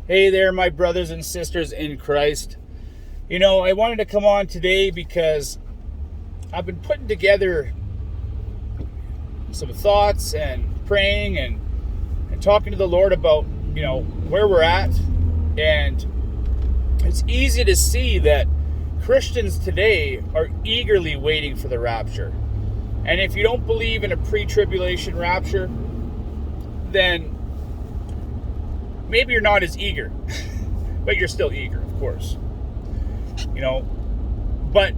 Hey there, my brothers and sisters in Christ. I wanted to come on today because I've been putting together some thoughts and praying and talking to the Lord about, where we're at. And it's easy to see that Christians today are eagerly waiting for the rapture. And if you don't believe in a pre-tribulation rapture, then maybe you're not as eager, but you're still eager, of course. But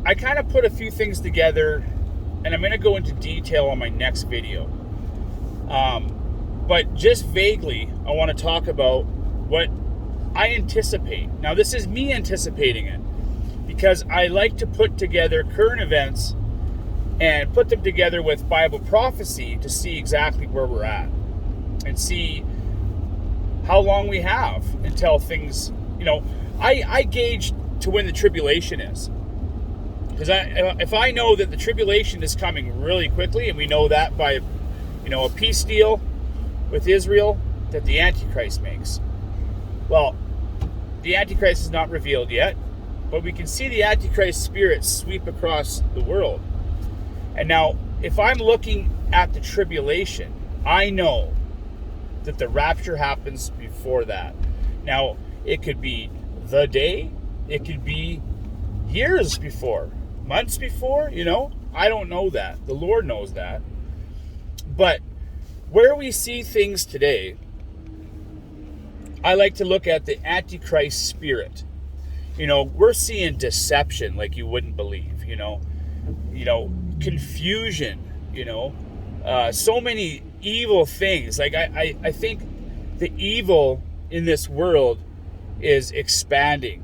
I kind of put a few things together, and I'm going to go into detail on my next video. But just vaguely, I want to talk about what I anticipate. Now, this is me anticipating it, because I like to put together current events and put them together with Bible prophecy to see exactly where we're at and see how long we have until things, I gauge to when the tribulation is. Because if I know that the tribulation is coming really quickly, and we know that by, a peace deal with Israel that the Antichrist makes. Well, the Antichrist is not revealed yet, but we can see the Antichrist spirit sweep across the world. And now, if I'm looking at the tribulation, I know that the rapture happens before that. Now, it could be the day, it could be years before, months before, I don't know that. The Lord knows that. But where we see things today, I like to look at the Antichrist spirit. We're seeing deception like you wouldn't believe, confusion, so many evil things. Like I think the evil in this world is expanding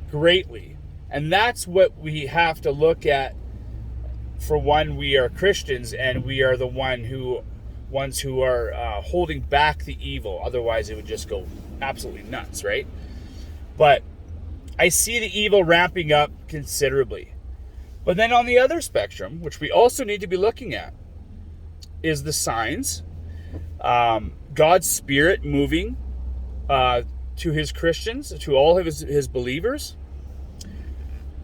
greatly. And that's what we have to look at. For one, we are Christians, and we are the ones who are holding back the evil. Otherwise, it would just go absolutely nuts, right? But I see the evil ramping up considerably. But then on the other spectrum, which we also need to be looking at, is the signs, God's Spirit moving to his Christians, to all of his believers.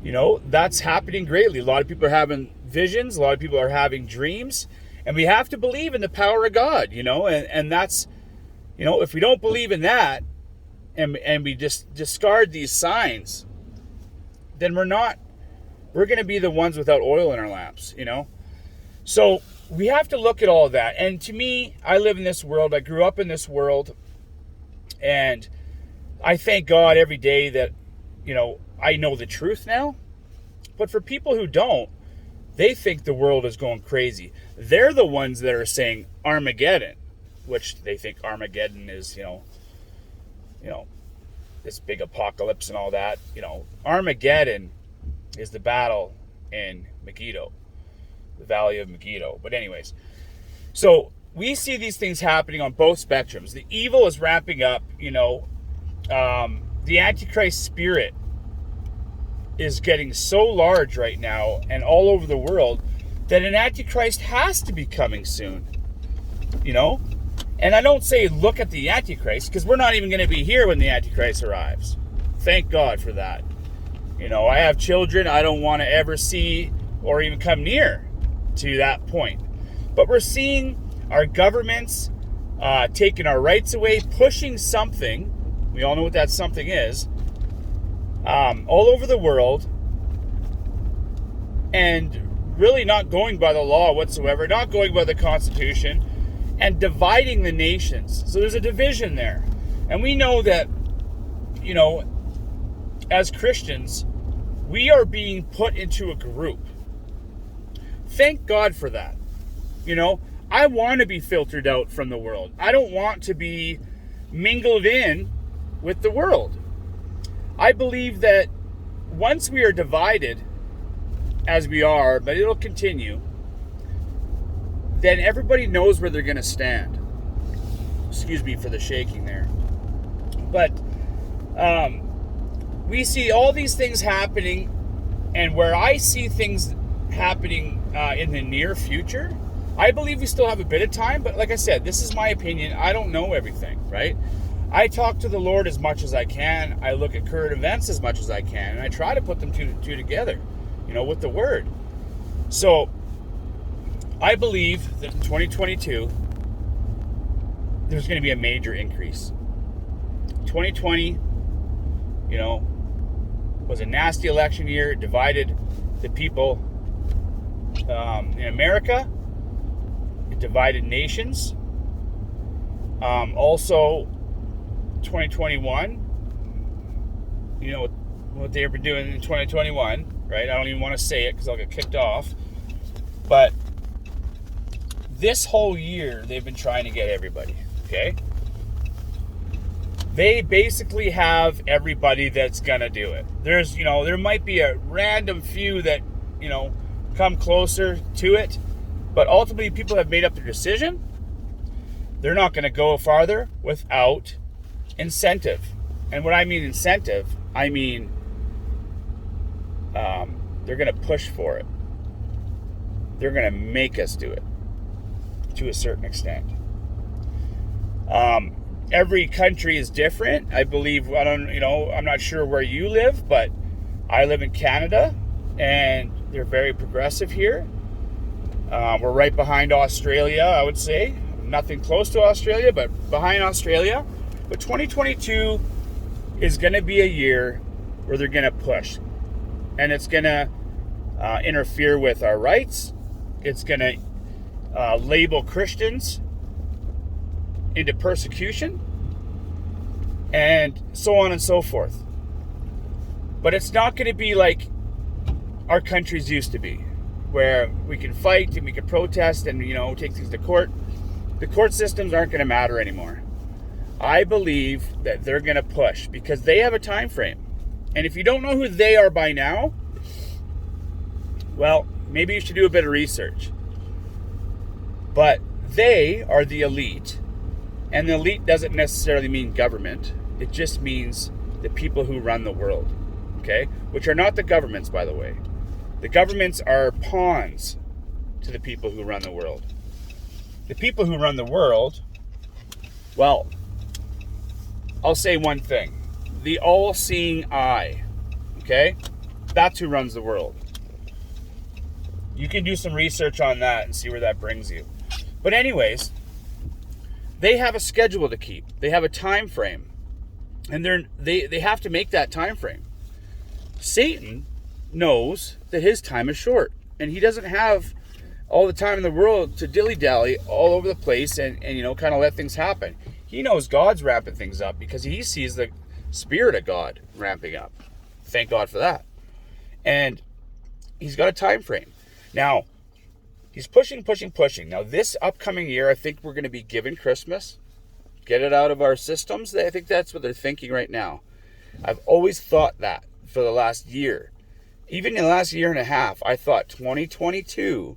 That's happening greatly. A lot of people are having visions. A lot of people are having dreams. And we have to believe in the power of God, and that's, if we don't believe in that, and we just discard these signs, then we're going to be the ones without oil in our lamps, So we have to look at all of that. And to me, I live in this world. I grew up in this world. And I thank God every day that, I know the truth now. But for people who don't, they think the world is going crazy. They're the ones that are saying Armageddon, which they think Armageddon is, this big apocalypse and all that. Armageddon is the battle in Megiddo, the Valley of Megiddo. But anyways, so we see these things happening on both spectrums. The evil is ramping up, the Antichrist spirit is getting so large right now and all over the world that an Antichrist has to be coming soon, And I don't say look at the Antichrist, because we're not even going to be here when the Antichrist arrives. Thank God for that. I have children. I don't want to ever see or even come near to that point. But we're seeing our governments taking our rights away, pushing something. We all know what that something is. All over the world, and really not going by the law whatsoever, not going by the Constitution, and dividing the nations. So there's a division there. And we know that, as Christians, we are being put into a group. Thank God for that. I want to be filtered out from the world. I don't want to be mingled in with the world. I believe that once we are divided, as we are, but it'll continue, then everybody knows where they're going to stand. Excuse me for the shaking there. But we see all these things happening, and where I see things happening in the near future, I believe we still have a bit of time, but like I said, this is my opinion. I don't know everything, right? I talk to the Lord as much as I can. I look at current events as much as I can, and I try to put them two together, with the Word. So I believe that in 2022, there's going to be a major increase. 2020, was a nasty election year. It divided the people in America. It divided nations. Also, 2021, what they were doing in 2021, right? I don't even want to say it because I'll get kicked off. But this whole year, they've been trying to get everybody, okay? They basically have everybody that's going to do it. There's, there might be a random few that, come closer to it. But ultimately, people have made up their decision. They're not going to go farther without incentive. And what I mean incentive, I mean they're going to push for it. They're going to make us do it to a certain extent. Every country is different. I believe, I'm not sure where you live, but I live in Canada, and they're very progressive here. We're right behind Australia, I would say. Nothing close to Australia, but behind Australia. But 2022 is going to be a year where they're going to push. And it's going to interfere with our rights. It's going to label Christians into persecution, and so on and so forth. But it's not going to be like our countries used to be, where we can fight and we can protest and, take things to court. The court systems aren't going to matter anymore. I believe that they're going to push because they have a time frame. And if you don't know who they are by now, well, maybe you should do a bit of research. But they are the elite. And the elite doesn't necessarily mean government. It just means the people who run the world. Okay? Which are not the governments, by the way. The governments are pawns to the people who run the world. The people who run the world, well, I'll say one thing. The all-seeing eye. Okay? That's who runs the world. You can do some research on that and see where that brings you. But anyways, they have a schedule to keep. They have a time frame. And they have to make that time frame. Satan knows that his time is short. And he doesn't have all the time in the world to dilly-dally all over the place and kind of let things happen. He knows God's ramping things up because he sees the Spirit of God ramping up. Thank God for that. And he's got a time frame. Now, he's pushing. Now, this upcoming year, I think we're going to be given Christmas. Get it out of our systems. I think that's what they're thinking right now. I've always thought that for the last year. Even in the last year and a half, I thought 2022,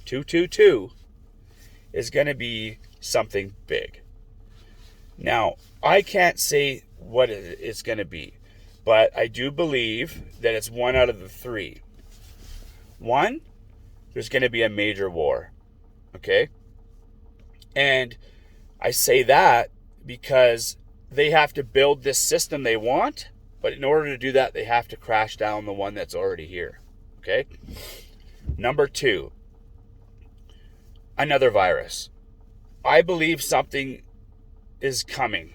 222, is going to be something big. Now, I can't say what it's going to be, but I do believe that it's one out of the three. One, there's going to be a major war, okay? And I say that because they have to build this system they want, but in order to do that, they have to crash down the one that's already here, okay? Number two, another virus. I believe something is coming.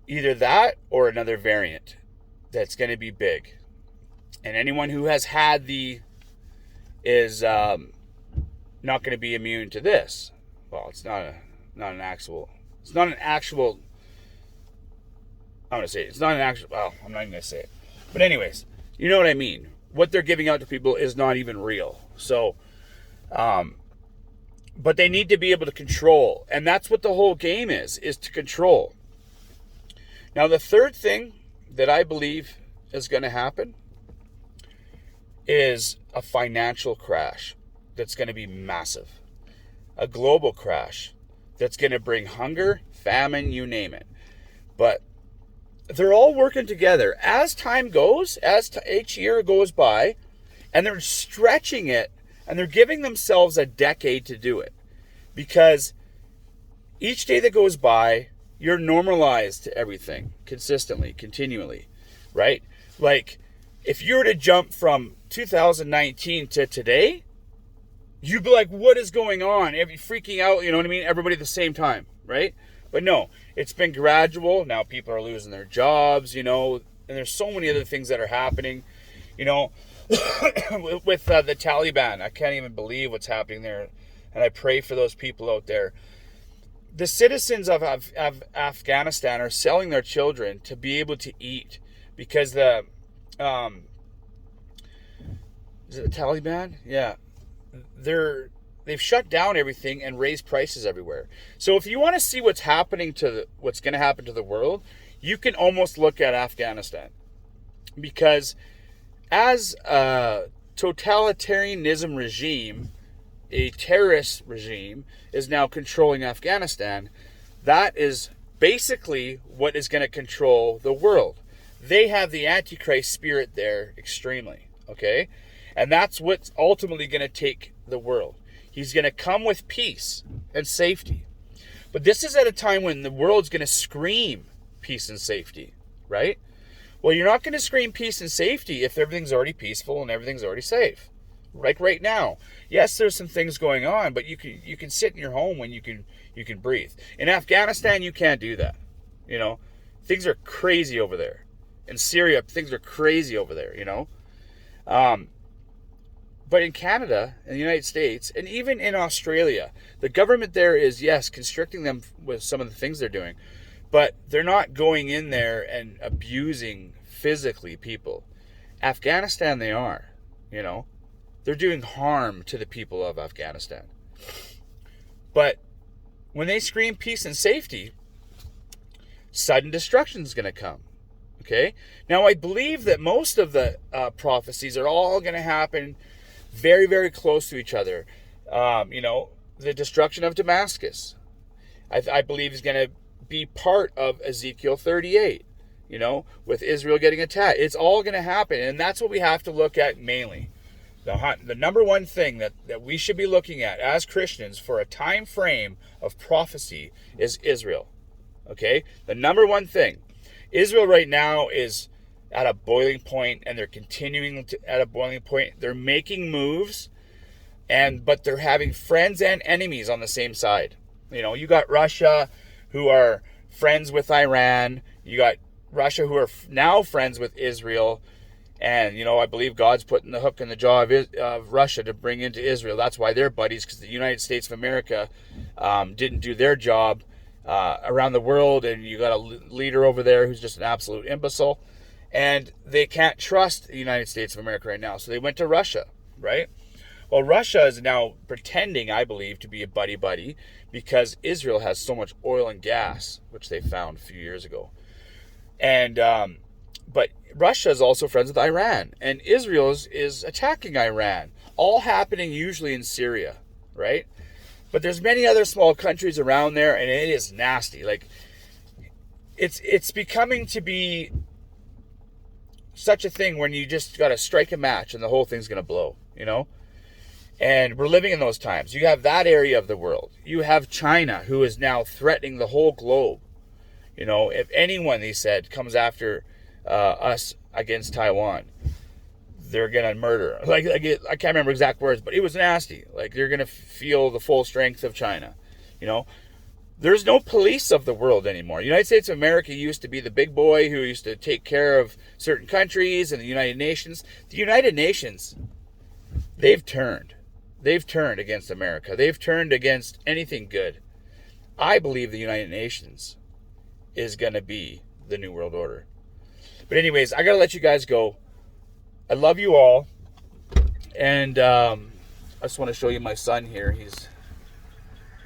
Either that or another variant that's going to be big. And anyone who has had is not going to be immune to this. Well, it's not an actual, well, I'm not even going to say it. But anyways, you know what I mean. What they're giving out to people is not even real. So, but they need to be able to control. And that's what the whole game is to control. Now, the third thing that I believe is going to happen is a financial crash that's going to be massive. A global crash that's going to bring hunger, famine, you name it. But they're all working together. As time goes, each year goes by, and they're stretching it, and they're giving themselves a decade to do it. Because Each day that goes by, you're normalized to everything consistently, continually, right? Like, if you were to jump from 2019 to today, you'd be like, what is going on? Every freaking out, you know what I mean? Everybody at the same time, right? But no, it's been gradual. Now people are losing their jobs, you know, and there's so many other things that are happening, you know, with the Taliban. I can't even believe what's happening there. And I pray for those people out there. The citizens of Afghanistan are selling their children to be able to eat because is it the Taliban? Yeah. They've shut down everything and raised prices everywhere. So if you want to see what's happening what's going to happen to the world, you can almost look at Afghanistan. Because as a totalitarianism regime, a terrorist regime is now controlling Afghanistan, that is basically what is going to control the world. They have the Antichrist spirit there extremely, okay? And that's what's ultimately going to take the world. He's going to come with peace and safety. But this is at a time when the world's going to scream peace and safety, right? Well, you're not going to scream peace and safety if everything's already peaceful and everything's already safe. Like right now. Yes, there's some things going on, but you can sit in your home when you can breathe. In Afghanistan, you can't do that. You know, things are crazy over there. In Syria, things are crazy over there, you know. But in Canada, in the United States, and even in Australia, the government there is, yes, constricting them with some of the things they're doing, but they're not going in there and abusing physically people. Afghanistan, they are, you know. They're doing harm to the people of Afghanistan. But when they scream peace and safety, sudden destruction is going to come. Okay? Now, I believe that most of the prophecies are all going to happen very, very close to each other. You know, the destruction of Damascus, I believe, is going to be part of Ezekiel 38, you know, with Israel getting attacked. It's all going to happen, and that's what we have to look at mainly. The number one thing that we should be looking at as Christians for a time frame of prophecy is Israel. Okay? The number one thing. Israel right now is at a boiling point, and they're continuing at a boiling point. They're making moves, but they're having friends and enemies on the same side. You know, you got Russia, who are friends with Iran. You got Russia, who are now friends with Israel. And, you know, I believe God's putting the hook in the jaw of Russia to bring into Israel. That's why they're buddies, because the United States of America didn't do their job around the world. And you got a leader over there who's just an absolute imbecile. And they can't trust the United States of America right now. So they went to Russia, right? Well, Russia is now pretending, I believe, to be a buddy-buddy because Israel has so much oil and gas, which they found a few years ago. And but Russia is also friends with Iran, and Israel is attacking Iran, all happening usually in Syria, right? But there's many other small countries around there, and it is nasty. Like, it's becoming to be such a thing when you just got to strike a match and the whole thing's going to blow, you know? And we're living in those times. You have that area of the world. You have China, who is now threatening the whole globe. You know, if anyone, they said, comes after us against Taiwan, they're gonna murder. Like I can't remember exact words, but it was nasty. Like, they're gonna feel the full strength of China. You know, there's no police of the world anymore. The United States of America used to be the big boy who used to take care of certain countries and the United Nations. The United Nations, they've turned against America. They've turned against anything good. I believe the United Nations is gonna be the New World Order. But anyways, I got to let you guys go. I love you all. And I just want to show you my son here.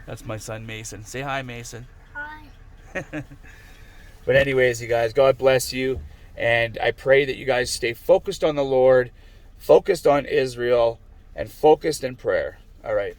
That's my son, Mason. Say hi, Mason. Hi. But anyways, you guys, God bless you. And I pray that you guys stay focused on the Lord, focused on Israel, and focused in prayer. All right.